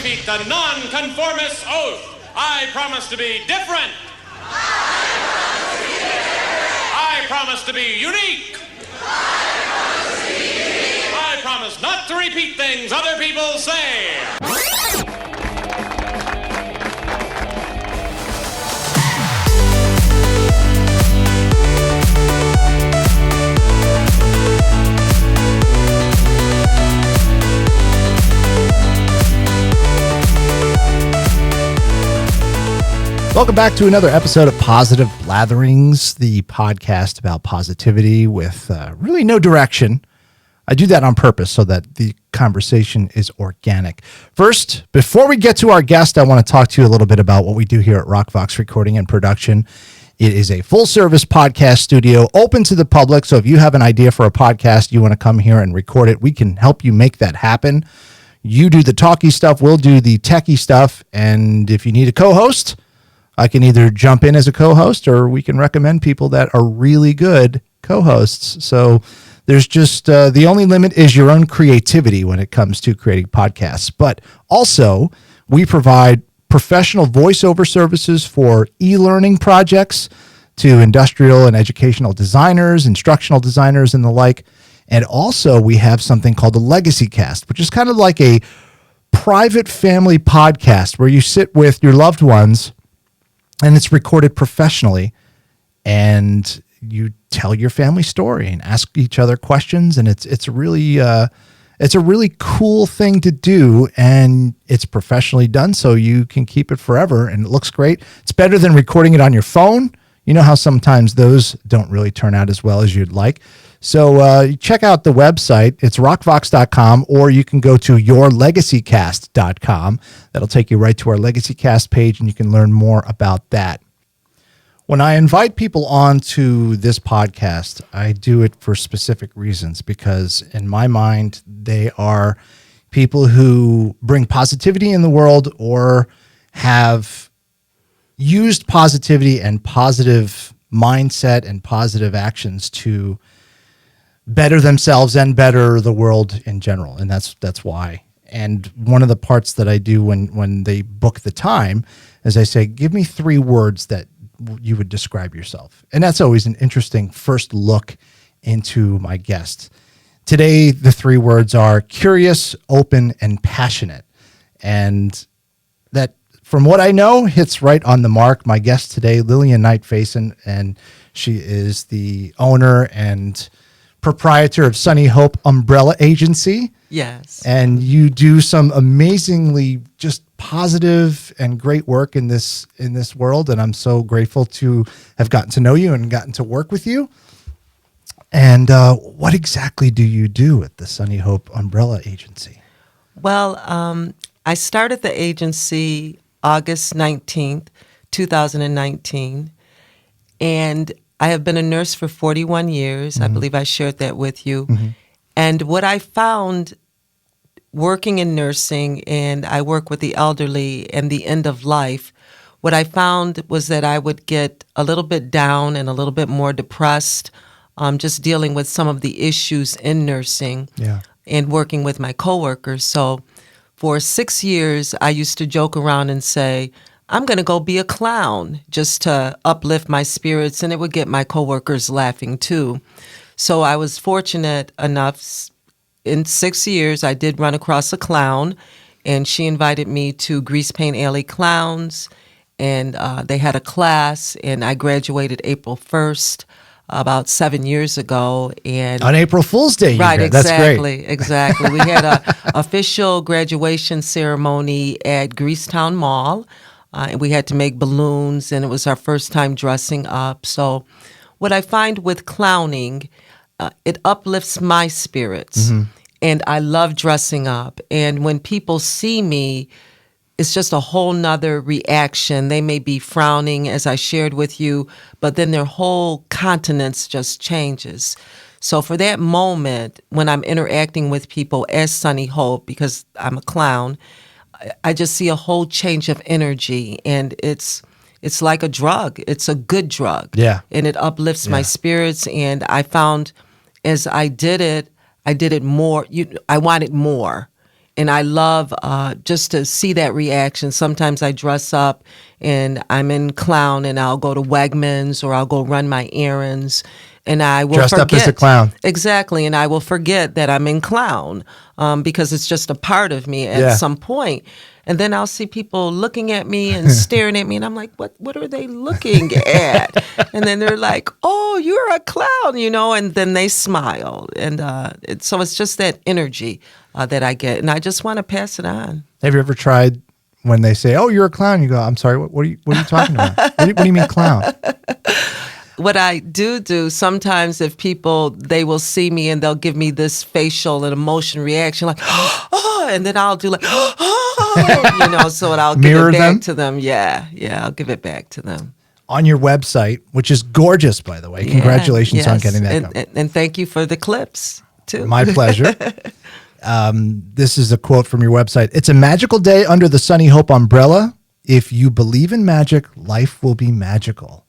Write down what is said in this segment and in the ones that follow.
repeat the non-conformist oath. I promise to be different. I promise to be unique. I promise not to repeat things other people say. Welcome back to another episode of Positive Blatherings, the podcast about positivity with really no direction. I do that on purpose so that the conversation is organic. First, before we get to our guest, I want to talk to you a little bit about what we do here at Rockvox Recording and Production. It is a full-service podcast studio open to the public, so if you have an idea for a podcast, you want to come here and record it, we can help you make that happen. You do the talky stuff, we'll do the techie stuff, and if you need a co-host, I can either jump in as a co-host or we can recommend people that are really good co-hosts. So there's just the only limit is your own creativity when it comes to creating podcasts. But also we provide professional voiceover services for e-learning projects to industrial and educational designers, instructional designers and the like. And also we have something called the Legacy Cast, which is kind of like a private family podcast where you sit with your loved ones and it's recorded professionally, and you tell your family story and ask each other questions, and it's a really cool thing to do, and it's professionally done, so you can keep it forever, and it looks great. It's better than recording it on your phone. You know how sometimes those don't really turn out as well as you'd like. So check out the website. It's rockvox.com, or you can go to yourlegacycast.com. That'll take you right to our Legacy Cast page, and you can learn more about that. When I invite people on to this podcast, I do it for specific reasons because in my mind, they are people who bring positivity in the world or have used positivity and positive mindset and positive actions to better themselves and better the world in general. And that's why. And one of the parts that I do when they book the time is I say, give me 3 words that you would describe yourself. And that's always an interesting first look into my guest. Today, the 3 words are curious, open, and passionate. And that, from what I know, hits right on the mark. My guest today, Lillian Faison, and she is the owner and proprietor of Sunny Hope Umbrella Agency. Yes. And you do some amazingly just positive and great work in this world. And I'm so grateful to have gotten to know you and gotten to work with you. And what exactly do you do at the Sunny Hope Umbrella Agency? Well, I started the agency August 19th, 2019. And I have been a nurse for 41 years. Mm-hmm. I believe I shared that with you. Mm-hmm. And what I found working in nursing, and I work with the elderly and the end of life, what I found was that I would get a little bit down and a little bit more depressed, just dealing with some of the issues in nursing and working with my coworkers. So for 6 years, I used to joke around and say, I'm going to go be a clown just to uplift my spirits, and it would get my coworkers laughing too. So I was fortunate enough, in 6 years, I did run across a clown, and she invited me to Grease Paint Alley Clowns, and they had a class, and I graduated April 1st, about 7 years ago. And on April Fool's Day, right, exactly, that's great. Exactly. We had an official graduation ceremony at Greasetown Mall. And we had to make balloons, and it was our first time dressing up. So what I find with clowning, it uplifts my spirits, mm-hmm. and I love dressing up. And when people see me, it's just a whole nother reaction. They may be frowning, as I shared with you, but then their whole countenance just changes. So for that moment, when I'm interacting with people as Sunny Hope, because I'm a clown, I just see a whole change of energy, and it's like a drug. It's a good drug. Yeah. And it uplifts my spirits, and I found as I did it more. I wanted more. And I love just to see that reaction. Sometimes I dress up and I'm in clown and I'll go to Wegmans or I'll go run my errands and I will Dressed forget. up as a clown. Exactly. And I will forget that I'm in clown because it's just a part of me at some point. And then I'll see people looking at me and staring at me, and I'm like, what are they looking at? And then they're like, oh, you're a clown, and then they smile. And so it's just that energy that I get, and I just want to pass it on. Have you ever tried when they say, oh, you're a clown? You go, I'm sorry, what are you talking about? What do you mean clown? What I do sometimes, if people, they will see me and they'll give me this facial and emotion reaction, like, oh, and then I'll do like, oh, so I'll give Mirror it back them? to them. Yeah, I'll give it back to them. On your website, which is gorgeous, by the way. Congratulations on getting that. And thank you for the clips, too. My pleasure. This is a quote from your website. It's a magical day under the Sunny Hope umbrella. If you believe in magic, life will be magical.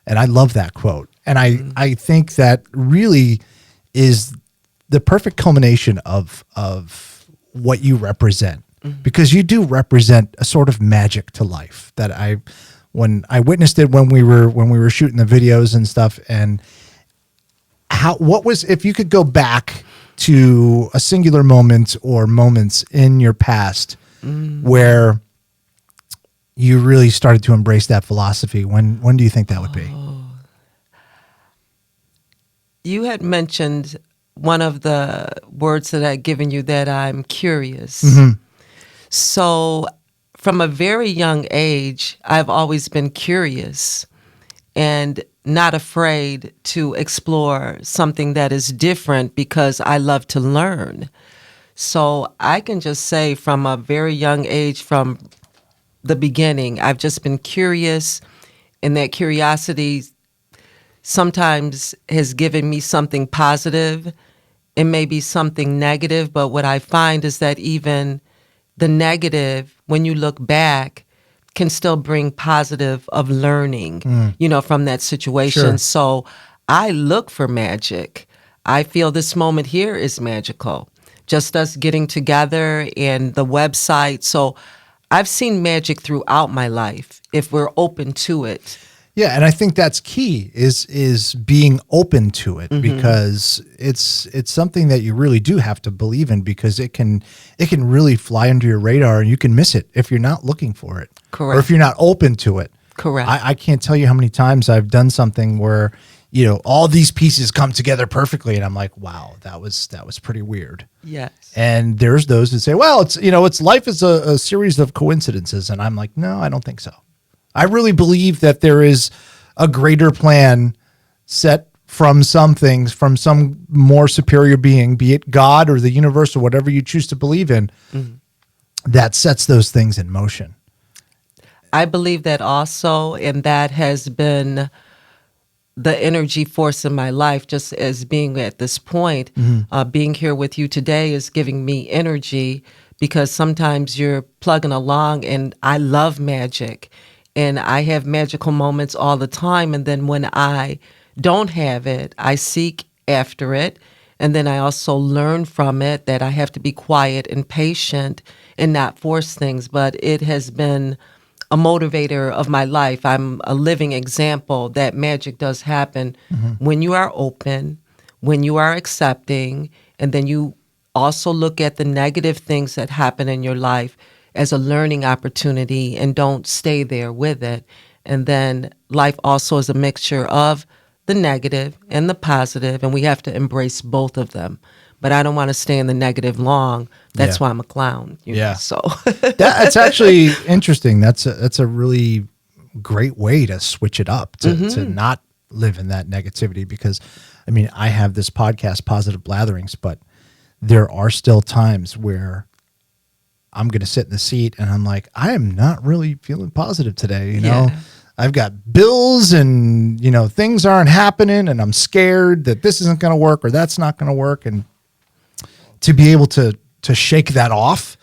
And I love that quote. And I think that really is the perfect culmination of what you represent, because you do represent a sort of magic to life that when I witnessed it when we were shooting the videos and stuff. And if you could go back to a singular moment or moments in your past where you really started to embrace that philosophy, when do you think that would be? You had mentioned one of the words that I'd given you, that I'm curious. So from a very young age, I've always been curious and not afraid to explore something that is different because I love to learn. So I can just say from a very young age, from the beginning, I've just been curious, and that curiosity sometimes has given me something positive and maybe something negative. But what I find is that even the negative, when you look back, can still bring positive of learning, from that situation. Sure. So I look for magic. I feel this moment here is magical. Just us getting together and the website. So I've seen magic throughout my life if we're open to it. Yeah, and I think that's key is being open to it, because it's something that you really do have to believe in, because it can really fly under your radar and you can miss it if you're not looking for it. Correct. Or if you're not open to it. Correct. I can't tell you how many times I've done something where, all these pieces come together perfectly and I'm like, wow, that was pretty weird. Yes. And there's those that say, well, it's life is a series of coincidences, and I'm like, no, I don't think so. I really believe that there is a greater plan set from some things, from some more superior being, be it God or the universe or whatever you choose to believe in, that sets those things in motion. I believe that also, and that has been the energy force in my life, just as being at this point. Being here with you today is giving me energy, because sometimes you're plugging along, and I love magic. And I have magical moments all the time. And then when I don't have it, I seek after it. And then I also learn from it that I have to be quiet and patient and not force things. But it has been a motivator of my life. I'm a living example that magic does happen when you are open, when you are accepting, and then you also look at the negative things that happen in your life as a learning opportunity and don't stay there with it. And then life also is a mixture of the negative and the positive, and we have to embrace both of them. But I don't want to stay in the negative long. That's why I'm a clown. So That's actually interesting. That's a really great way to switch it up, to not live in that negativity, because I have this podcast, Positive Blatherings, but there are still times where I'm going to sit in the seat and I'm like, I am not really feeling positive today. I've got bills and, things aren't happening, and I'm scared that this isn't going to work or that's not going to work. And to be able to shake that off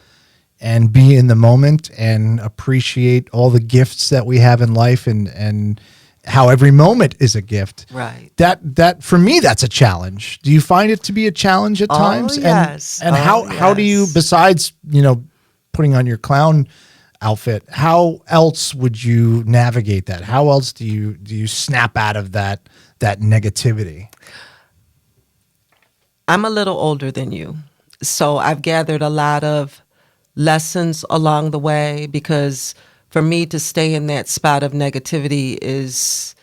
and be in the moment and appreciate all the gifts that we have in life and how every moment is a gift. Right. That for me, that's a challenge. Do you find it to be a challenge at times? Yes. And how do you, besides, putting on your clown outfit, how else would you navigate that? How else do you snap out of that negativity? I'm a little older than you, so I've gathered a lot of lessons along the way, because for me to stay in that spot of negativity is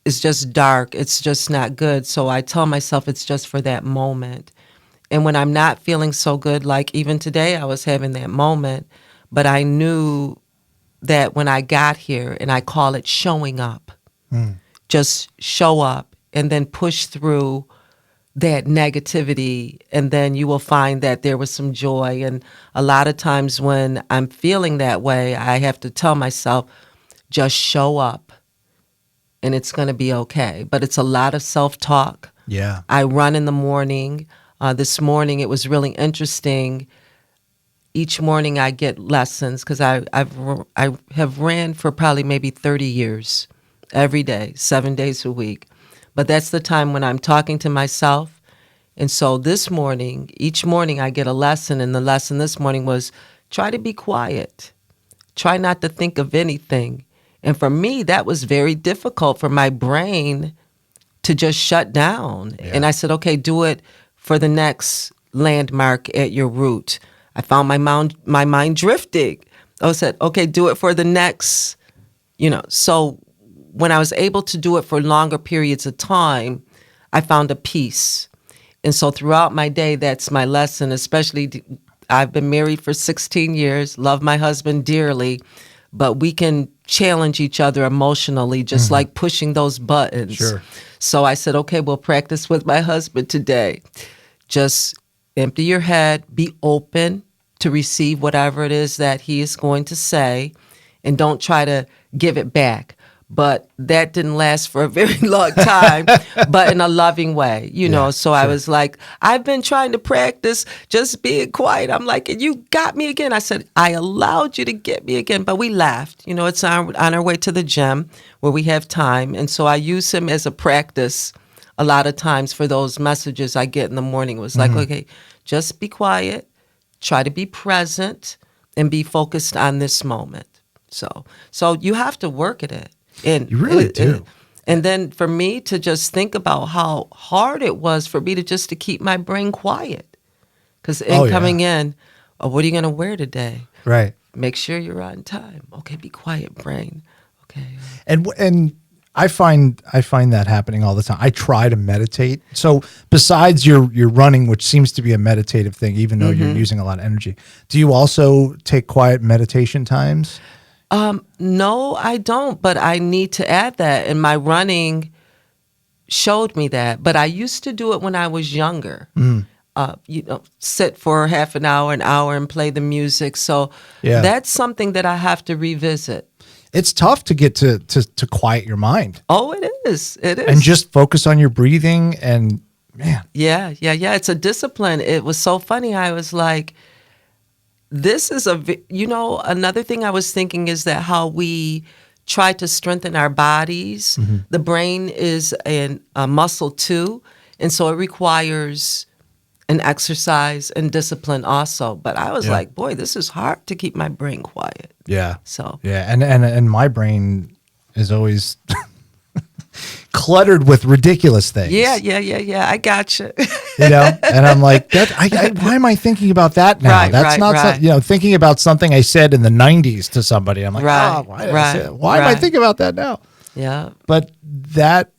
just dark. It's just not good. So I tell myself it's just for that moment. And when I'm not feeling so good, like even today I was having that moment, but I knew that when I got here, and I call it showing up, just show up and then push through that negativity, and then you will find that there was some joy. And a lot of times when I'm feeling that way, I have to tell myself, just show up and it's going to be okay. But it's a lot of self-talk. Yeah. I run in the morning. This morning it was really interesting. Each morning I get lessons, because I have ran for probably maybe 30 years, every day, 7 days a week. But that's the time when I'm talking to myself. And so this morning, each morning I get a lesson. And the lesson this morning was, try to be quiet. Try not to think of anything. And for me, that was very difficult for my brain to just shut down. Yeah. And I said, okay, do it for the next landmark at your route. I found my mind drifting. I said, okay, do it for the next, So when I was able to do it for longer periods of time, I found a peace. And so throughout my day, that's my lesson, especially I've been married for 16 years, love my husband dearly, but we can challenge each other emotionally, just like pushing those buttons. Sure. So I said, okay, we'll practice with my husband today. Just empty your head, be open to receive whatever it is that he is going to say, and don't try to give it back. But that didn't last for a very long time, but in a loving way, So I was like, I've been trying to practice just being quiet. I'm like, and you got me again. I said, I allowed you to get me again. But we laughed. It's on our way to the gym where we have time. And so I use him as a practice a lot of times for those messages I get in the morning. It was like, okay, just be quiet, try to be present, and be focused on this moment. So you have to work at it. And you really do. And then for me to just think about how hard it was for me to keep my brain quiet. Because coming in, what are you going to wear today? Right. Make sure you're on time. Okay, be quiet, brain. Okay. And I find that happening all the time. I try to meditate. So besides your running, which seems to be a meditative thing, even though you're using a lot of energy, do you also take quiet meditation times? No, I don't, but I need to add that. And my running showed me that. But I used to do it when I was younger. Sit for half an hour, and play the music. So that's something that I have to revisit. It's tough to get to quiet your mind. Oh, it is. It is. And just focus on your breathing, and man. Yeah. It's a discipline. It was so funny. I was like, this is another thing I was thinking is that how we try to strengthen our bodies. The brain is a muscle too. And so it requires an exercise and discipline also. But I was like, boy, this is hard to keep my brain quiet. Yeah. So. Yeah. And my brain is always cluttered with ridiculous things. Yeah. I gotcha. And I'm like, why am I thinking about that now? That's not thinking about something I said in the 90s to somebody. I'm like, why am I thinking about that now? Yeah. But that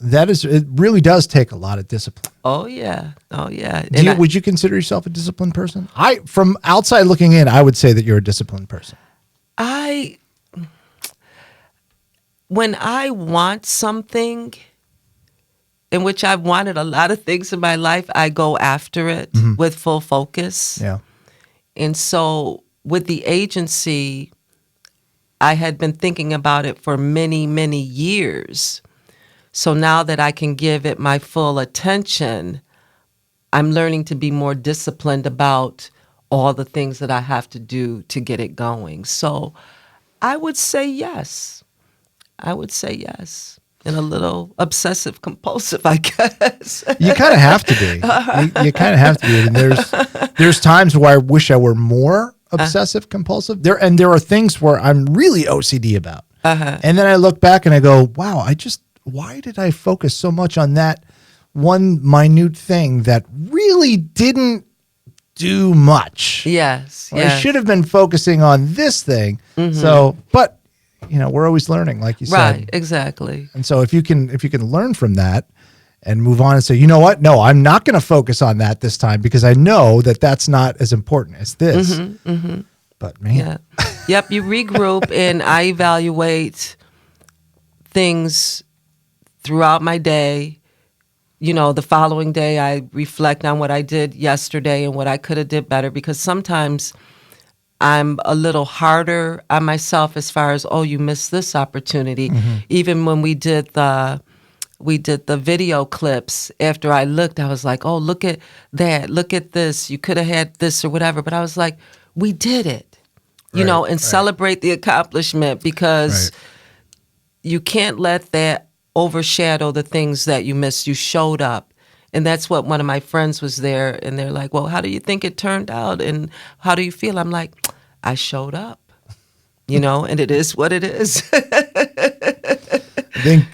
is, it really does take a lot of discipline. Oh yeah. Would you consider yourself a disciplined person? From outside looking in, I would say that you're a disciplined person. When I want something, in which I've wanted a lot of things in my life, I go after it with full focus. Yeah. And so with the agency, I had been thinking about it for many, many years. So now that I can give it my full attention, I'm learning to be more disciplined about all the things that I have to do to get it going. So I would say yes. I would say yes. And a little obsessive compulsive, I guess. You kind of have to be. You kind of have to be. And there's times where I wish I were more obsessive compulsive. There are things where I'm really OCD about. And then I look back and I go, wow, why did I focus so much on that one minute thing that really didn't do much? Yes. I should have been focusing on this thing. So, but we're always learning, like you said. Right, exactly. And so if you can learn from that and move on and say, you know what? No, I'm not going to focus on that this time because I know that that's not as important as this. But man. Yeah. Yep, you regroup and I evaluate things throughout my day. The following day I reflect on what I did yesterday and what I could have did better, because sometimes I'm a little harder on myself as far as, you missed this opportunity. Even when we did the video clips, after I looked, I was like, look at that, look at this, you could have had this or whatever. But I was like, we did it, and celebrate the accomplishment, because you can't let that overshadow the things that you missed. You showed up. And that's what one of my friends was there, and they're like, well, how do you think it turned out? And how do you feel? I'm like, I showed up, and it is what it is.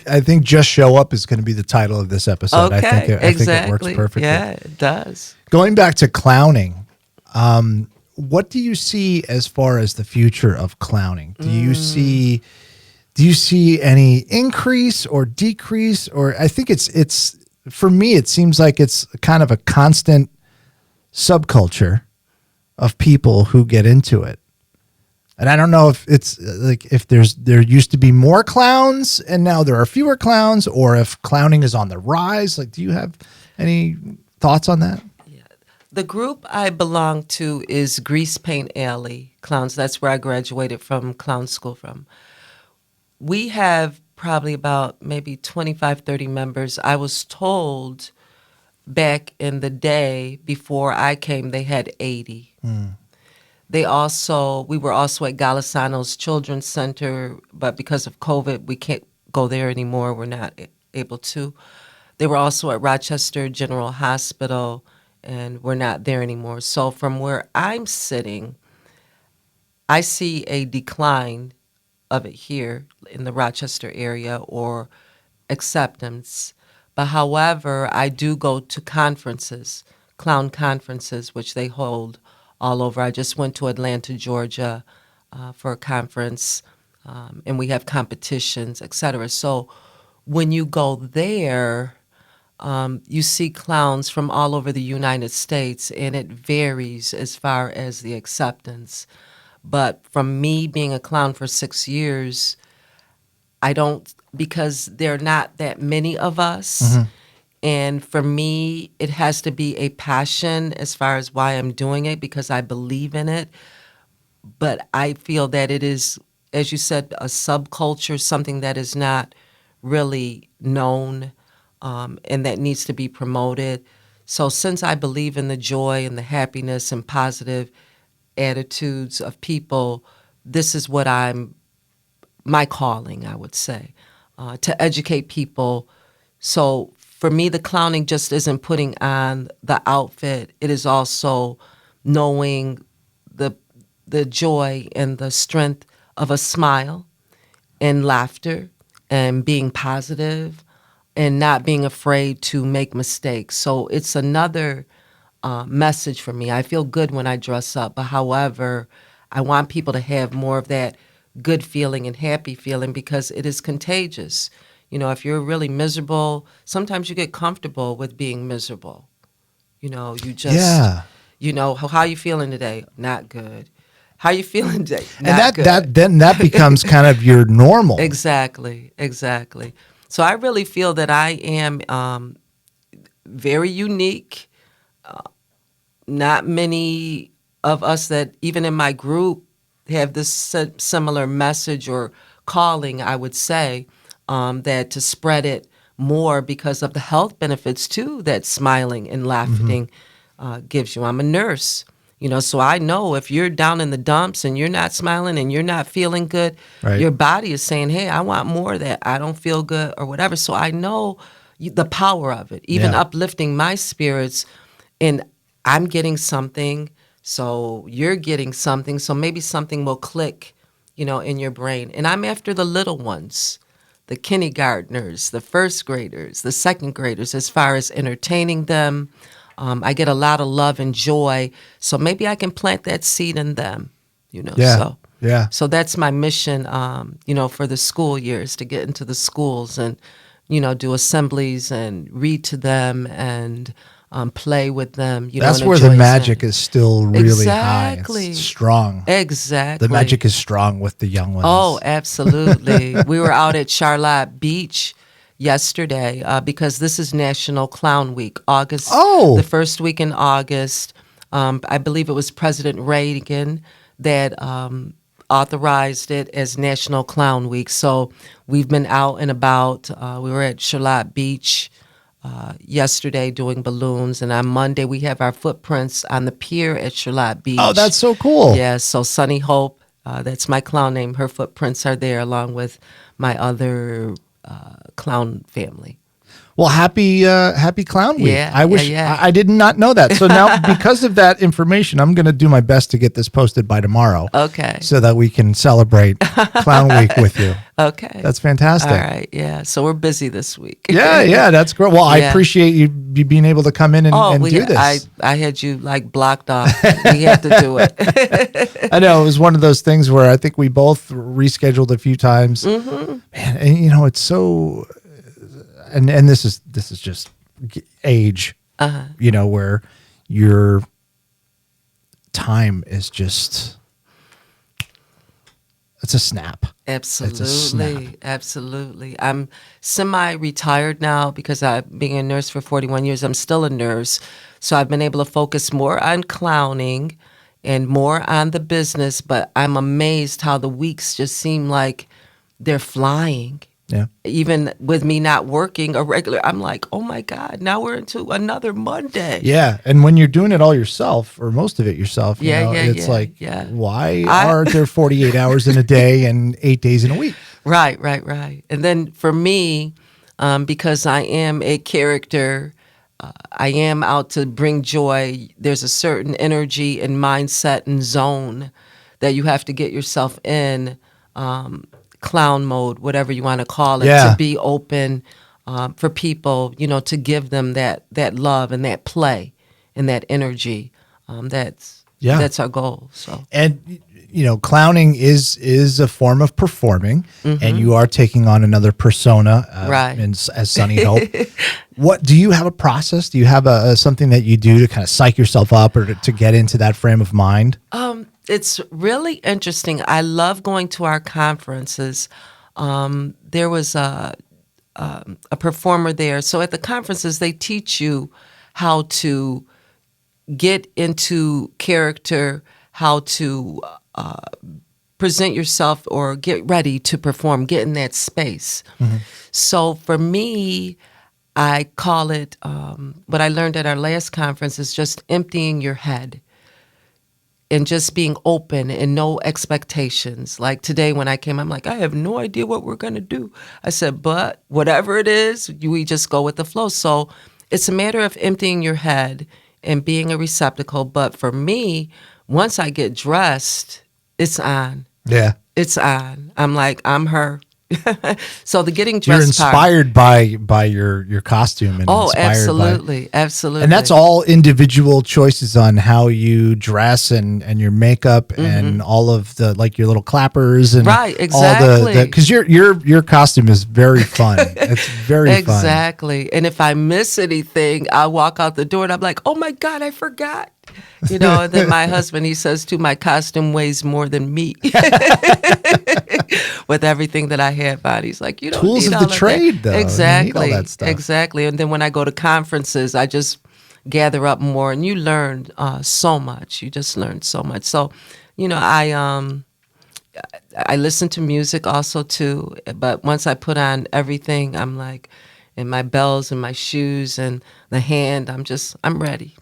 I think just show up is going to be the title of this episode. Okay, I think it works perfectly. Yeah, it does. Going back to clowning, what do you see as far as the future of clowning? Do you see any increase or decrease? Or I think it's for me, it seems like it's kind of a constant subculture of people who get into it. And I don't know if it's like if there used to be more clowns and now there are fewer clowns, or if clowning is on the rise. Like, do you have any thoughts on that? Yeah. The group I belong to is Grease Paint Alley Clowns. That's where I graduated from clown school from. We have probably about maybe 25, 30 members. I was told back in the day before I came, they had 80. We were also at Golisano's Children's Center, but because of COVID, we can't go there anymore. We're not able to. They were also at Rochester General Hospital, and we're not there anymore. So from where I'm sitting, I see a decline of it here in the Rochester area, or acceptance. But however, I do go to conferences, clown conferences, which they hold all over. I just went to Atlanta, Georgia for a conference, and we have competitions, etc. So when you go there, you see clowns from all over the United States, and it varies as far as the acceptance. But from me being a clown for 6 years, because there are not that many of us. And for me, it has to be a passion as far as why I'm doing it, because I believe in it. But I feel that it is, as you said, a subculture, something that is not really known, and that needs to be promoted. So since I believe in the joy and the happiness and positive attitudes of people, this is what my calling, I would say, to educate people. So for me, the clowning just isn't putting on the outfit. It is also knowing the joy and the strength of a smile and laughter and being positive and not being afraid to make mistakes. So it's another message for me. I feel good when I dress up, but however, I want people to have more of that good feeling and happy feeling, because it is contagious. If you're really miserable, sometimes you get comfortable with being miserable. You just, how you feeling today? Not good. How you feeling today? Not good. Then that becomes kind of your normal. Exactly. So I really feel that I am very unique. Not many of us that even in my group have this similar message or calling, I would say, that to spread it more because of the health benefits too that smiling and laughing gives you. I'm a nurse, So I know if you're down in the dumps and you're not smiling and you're not feeling good, Right. your body is saying, hey, I want more of that. I don't feel good or whatever. So I know the power of it, even Yeah. uplifting my spirits. And I'm getting something, so you're getting something. So maybe something will click, in your brain. And I'm after the little ones, the kindergartners, the first graders, the second graders, as far as entertaining them. I get a lot of love and joy, so maybe I can plant that seed in them, Yeah. So, Yeah. so that's my mission, for the school years, to get into the schools and, do assemblies and read to them and play with them. That's and where the enjoy magic it. is still really high. Exactly. It's strong. Exactly. The magic is strong with the young ones. Oh, absolutely. We were out at Charlotte Beach yesterday because this is National Clown Week, August. Oh. The first week in August. I believe it was President Reagan that authorized it as National Clown Week. So we've been out and about. We were at Charlotte Beach yesterday doing balloons, and on Monday we have our footprints on the pier at Charlotte Beach. Oh, that's so cool. Yeah, so Sunny Hope, that's my clown name. Her footprints are there along with my other clown family. Well, happy Clown Week. Yeah, I wish yeah. I did not know that. So now, because of that information, I'm going to do my best to get this posted by tomorrow. Okay. So that we can celebrate Clown Week with you. Okay. That's fantastic. All right, yeah. So we're busy this week. Yeah, that's great. Well, I Yeah. appreciate you being able to come in and do this. I had you blocked off. We had to do it. I know it was one of those things where I think we both rescheduled a few times. Mm-hmm. Man, and it's so, and this is just age, where your time is just, it's a snap. Absolutely. It's a snap. Absolutely. I'm semi-retired now because being a nurse for 41 years, I'm still a nurse. So I've been able to focus more on clowning and more on the business, but I'm amazed how the weeks just seem like they're flying. Yeah. Even with me not working a regular, I'm like, oh my God, now we're into another Monday. Yeah. And when you're doing it all yourself, or most of it yourself, it's yeah. why are there 48 hours in a day and 8 days in a week? Right. And then for me, because I am a character, I am out to bring joy. There's a certain energy and mindset and zone that you have to get yourself in, clown mode, whatever you want to call it, Yeah. to be open for people, to give them that love and that play and that energy. That's our goal. So. And clowning is a form of performing, and you are taking on another persona, Right. as Sunny Hope. What do you have a process? Do you have something that you do to kind of psych yourself up or to get into that frame of mind? It's really interesting. I love going to our conferences. There was a performer there. So at the conferences, they teach you how to get into character, how to present yourself or get ready to perform, get in that space. So for me, I call it, what I learned at our last conference is just emptying your head and just being open and no expectations. Like today when I came, I'm like, I have no idea what we're going to do. I said, but whatever it is, we just go with the flow. So it's a matter of emptying your head and being a receptacle. But for me, once I get dressed, it's on. Yeah. It's on. I'm like, I'm her. So the getting You're dressed part. inspired by your costume and Oh, inspired absolutely. and that's all individual choices on how you dress and your makeup and all of the, like, your little clappers and Right, all exactly. because your costume is very fun. It's very fun. Exactly. And if I miss anything, I walk out the door and I'm like, oh my God, I forgot. And then my husband, he says too, my costume weighs more than me. With everything that I have on, he's like, you don't Tools need of all the of trade, that. though. You need Exactly. all that stuff. Exactly. And then when I go to conferences, I just gather up more, and you learn so much. You just learn so much. So, I listen to music also too. But once I put on everything, I'm like, and my bells and my shoes and the hand, I'm ready.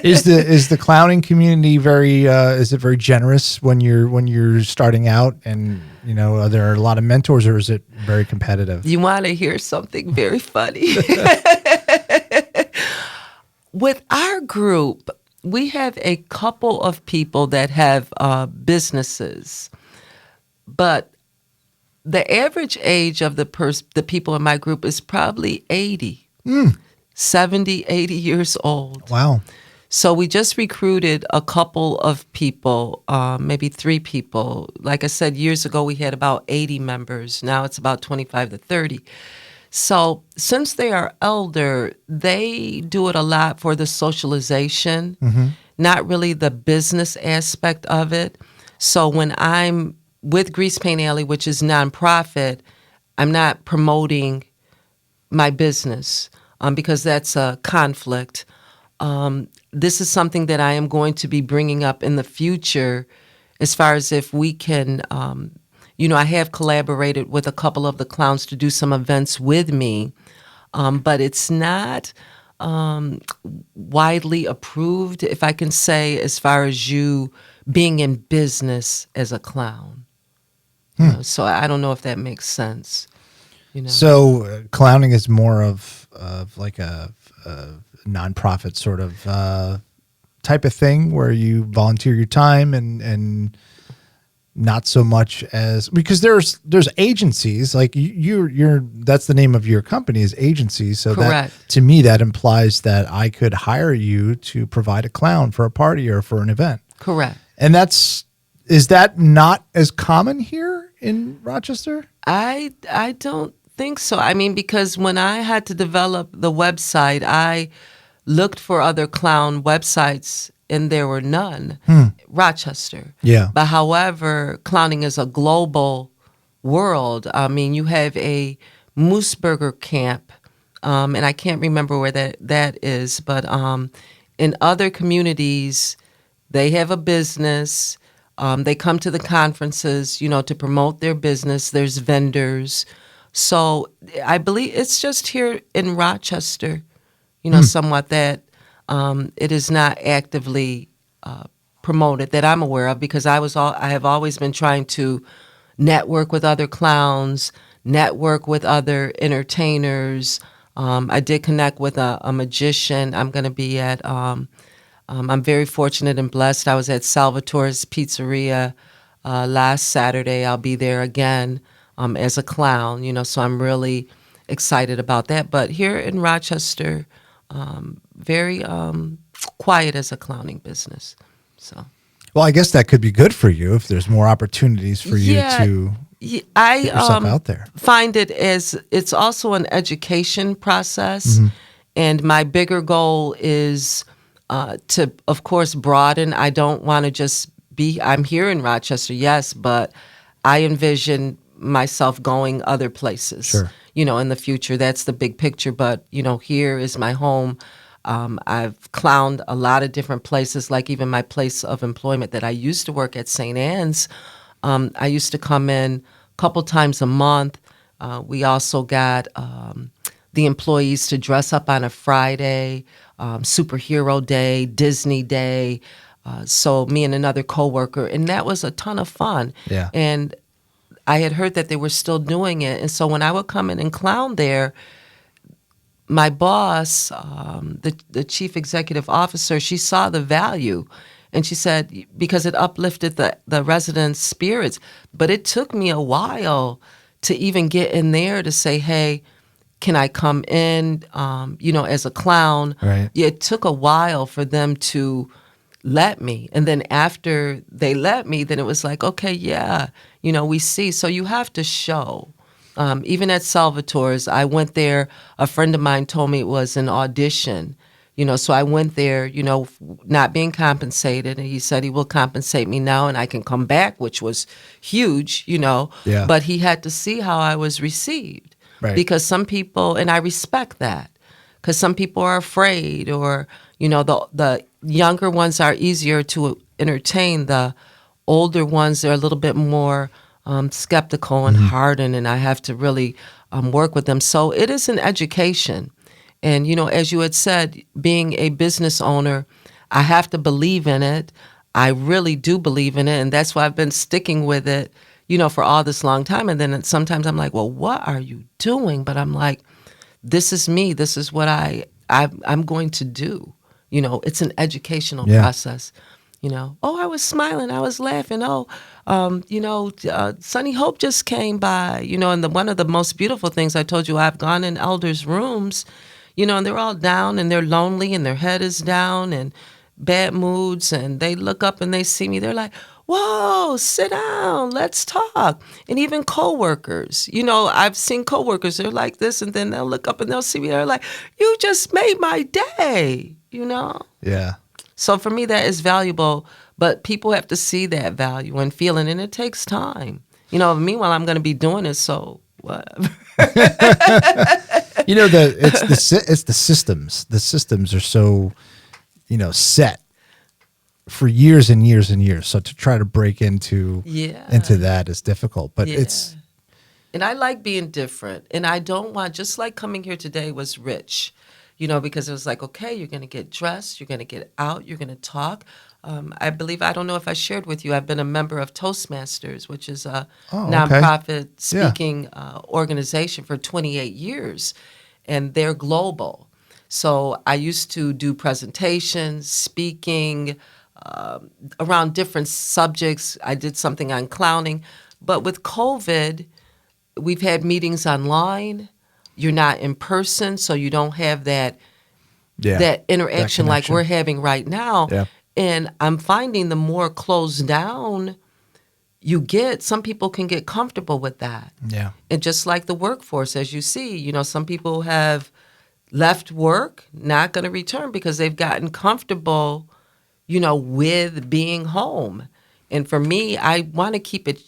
Is the clowning community very is it very generous when you're starting out, and are there a lot of mentors, or is it very competitive? You want to hear something very funny? With our group, we have a couple of people that have businesses, but the average age of the people in my group is probably 80, 70, 80 years old. Wow. So we just recruited a couple of people, maybe 3 people. Like I said, years ago we had about 80 members. Now it's about 25 to 30. So since they are elder, they do it a lot for the socialization, not really the business aspect of it. So when I'm with Grease Paint Alley, which is nonprofit, I'm not promoting my business because that's a conflict. This is something that I am going to be bringing up in the future as far as if we can, I have collaborated with a couple of the clowns to do some events with me, but it's not widely approved, if I can say, as far as you being in business as a clown. So I don't know if that makes sense. So clowning is more of like a nonprofit sort of type of thing where you volunteer your time and not so much as, because there's agencies like you're that's the name of your company is agencies. So Correct. That to me that implies that I could hire you to provide a clown for a party or for an event. Correct. And is that not as common here in Rochester? I don't think so. I mean, because when I had to develop the website, I looked for other clown websites and there were none. Rochester. Yeah. But however, clowning is a global world. I mean, you have a Mooseburger camp, and I can't remember where that is, but in other communities, they have a business. They come to the conferences, to promote their business. There's vendors. So I believe it's just here in Rochester, somewhat that it is not actively promoted that I'm aware of, because I have always been trying to network with other clowns, network with other entertainers. I did connect with a magician. I'm going to be at, I'm very fortunate and blessed. I was at Salvatore's Pizzeria last Saturday. I'll be there again as a clown, so I'm really excited about that. But here in Rochester, very quiet as a clowning business. So, well, I guess that could be good for you if there's more opportunities for you to get yourself out there. Find it as it's also an education process, and my bigger goal is to, of course, broaden. I don't want to just I'm here in Rochester, yes, but I envision myself going other places. Sure. In the future. That's the big picture. But, here is my home. I've clowned a lot of different places, like even my place of employment that I used to work at St. Anne's. I used to come in a couple times a month. We also got the employees to dress up on a Friday, superhero day, Disney day. So me and another coworker, and that was a ton of fun. Yeah. And I had heard that they were still doing it. And so when I would come in and clown there, my boss, the chief executive officer, she saw the value. And she said, because it uplifted the residents' spirits. But it took me a while to even get in there to say, hey, can I come in, as a clown? Right. It took a while for them to let me. And then after they let me, then it was like, okay, yeah, we see. So you have to show. Even at Salvatore's, I went there. A friend of mine told me it was an audition, so I went there, not being compensated. And he said he will compensate me now and I can come back, which was huge, Yeah. But he had to see how I was received. Right. Because some people, and I respect that, because some people are afraid, or, the younger ones are easier to entertain. The older ones, they're a little bit more skeptical and hardened, and I have to really work with them. So it is an education. And, as you had said, being a business owner, I have to believe in it. I really do believe in it, and that's why I've been sticking with it, for all this long time. And then sometimes I'm like, well, what are you doing? But I'm like, this is me. This is what I'm going to do. It's an educational process. Oh, I was smiling, I was laughing. Oh, Sunny Hope just came by. And one of the most beautiful things I told you, I've gone in elders' rooms, and they're all down and they're lonely and their head is down and bad moods, and they look up and they see me. They're like, whoa, sit down, let's talk. And even coworkers, I've seen coworkers, they're like this, and then they'll look up and they'll see me. They're like, you just made my day, Yeah. So for me, that is valuable, but people have to see that value and feel it, and it takes time. Meanwhile, I'm going to be doing it, so whatever. It's the systems. The systems are so, set for years and years and years. So to try to break into that is difficult, but it's. And I like being different, and I don't want, just like coming here today was rich. Because it was like, okay, you're going to get dressed, you're going to get out, you're going to talk. I don't know if I shared with you, I've been a member of Toastmasters, which is a nonprofit speaking organization for 28 years, and they're global. So I used to do presentations, speaking around different subjects. I did something on clowning. But with COVID, we've had meetings online. You're not in person, so you don't have that interaction that like we're having right now. Yeah. And I'm finding the more closed down you get, some people can get comfortable with that. Yeah. And just like the workforce, as you see, some people have left work, not going to return because they've gotten comfortable, with being home. And for me, I want to keep it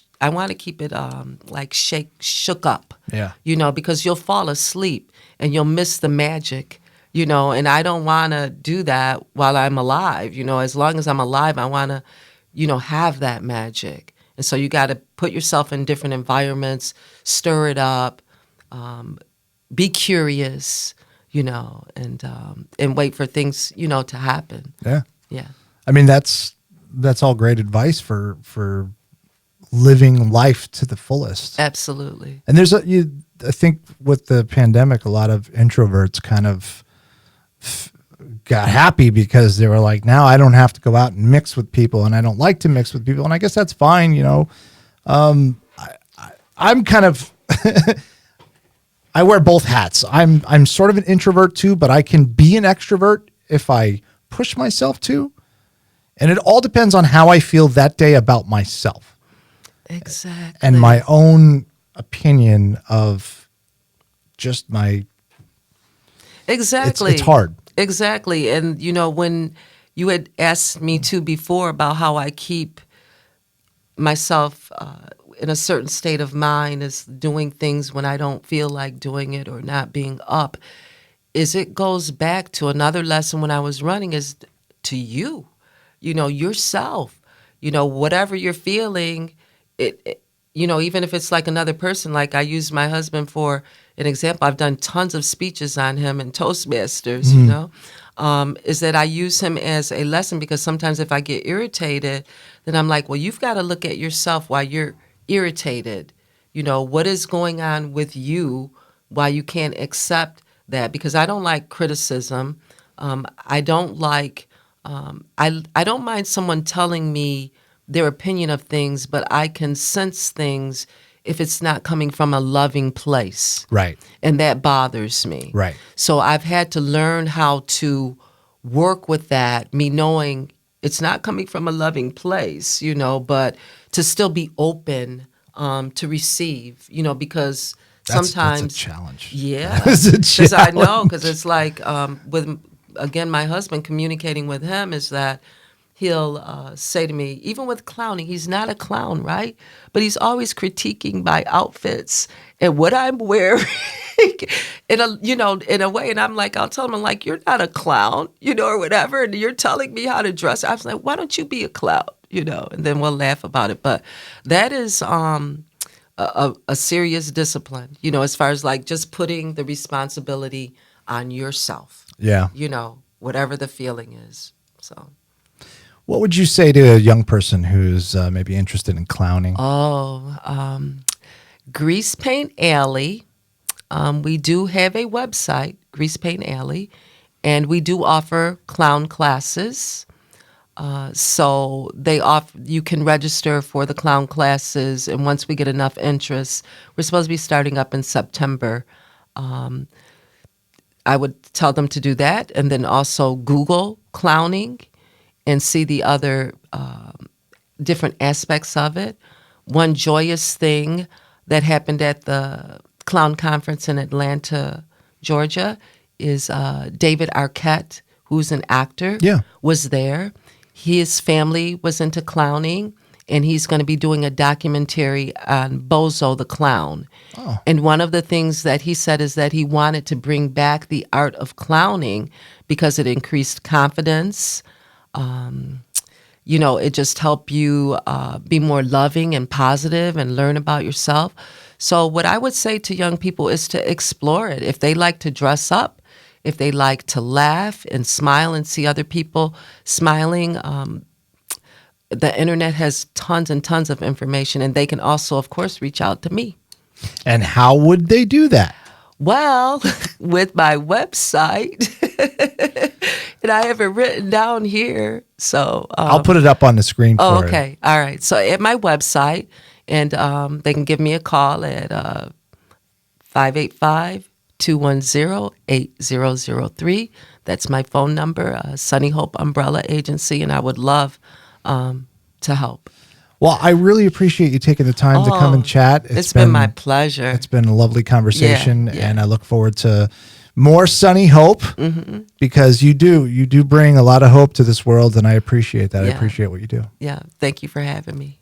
like shook up. Yeah. Because you'll fall asleep and you'll miss the magic, and I don't want to do that while I'm alive. As long as I'm alive, I want to, have that magic. And so you got to put yourself in different environments, stir it up, be curious, and wait for things, to happen. Yeah. Yeah. I mean, that's all great advice for living life to the fullest. Absolutely. And I think with the pandemic, a lot of introverts kind of got happy because they were like, now I don't have to go out and mix with people, and I don't like to mix with people. And I guess that's fine. I'm kind of, I wear both hats. I'm sort of an introvert too, but I can be an extrovert if I push myself to. And it all depends on how I feel that day about myself. Exactly. And my own opinion of just my. Exactly. It's hard. Exactly. And, when you had asked me too before about how I keep myself in a certain state of mind is doing things when I don't feel like doing it or not being up, it goes back to another lesson when I was running is to you, yourself, whatever you're feeling, even if it's like another person, like I use my husband for an example. I've done tons of speeches on him in Toastmasters, is that I use him as a lesson because sometimes if I get irritated, then I'm like, well, you've got to look at yourself while you're irritated. What is going on with you why you can't accept that? Because I don't like criticism. I don't like, I don't mind someone telling me their opinion of things, but I can sense things if it's not coming from a loving place. Right. And that bothers me. Right. So I've had to learn how to work with that, me knowing it's not coming from a loving place, but to still be open to receive, because sometimes. That's a challenge. Yeah. That's a Because I know, challenge. because it's like again, my husband, communicating with him is that he'll say to me, even with clowning, he's not a clown, right? But he's always critiquing my outfits and what I'm wearing in a way. And I'm like, I'll tell him, I'm like, you're not a clown, or whatever. And you're telling me how to dress. I was like, why don't you be a clown, and then we'll laugh about it. But that is a serious discipline, as far as like just putting the responsibility on yourself. Yeah. Whatever the feeling is. So. What would you say to a young person who's maybe interested in clowning? Grease Paint Alley. We do have a website, Grease Paint Alley, and we do offer clown classes. So you can register for the clown classes, and once we get enough interest, we're supposed to be starting up in September. I would tell them to do that, and then also Google clowning and see the other different aspects of it. One joyous thing that happened at the clown conference in Atlanta, Georgia, is David Arquette, who's an actor, was there. His family was into clowning, and he's going to be doing a documentary on Bozo the Clown. Oh. And one of the things that he said is that he wanted to bring back the art of clowning because it increased confidence. It just helped you be more loving and positive and learn about yourself. So what I would say to young people is to explore it. If they like to dress up, if they like to laugh and smile and see other people smiling, the internet has tons and tons of information, and they can also, of course, reach out to me. And how would they do that? Well, with my website, and I have it written down here. So I'll put it up on the screen for you. Okay. All right. So at my website, and they can give me a call at 585-210-8003. That's my phone number, Sunny Hope Umbrella Agency, and I would love to help. Well, I really appreciate you taking the time to come and chat. It's been my pleasure. It's been a lovely conversation, Yeah. and I look forward to more Sunny Hope because you do bring a lot of hope to this world, and I appreciate that. Yeah. I appreciate what you do. Yeah, thank you for having me.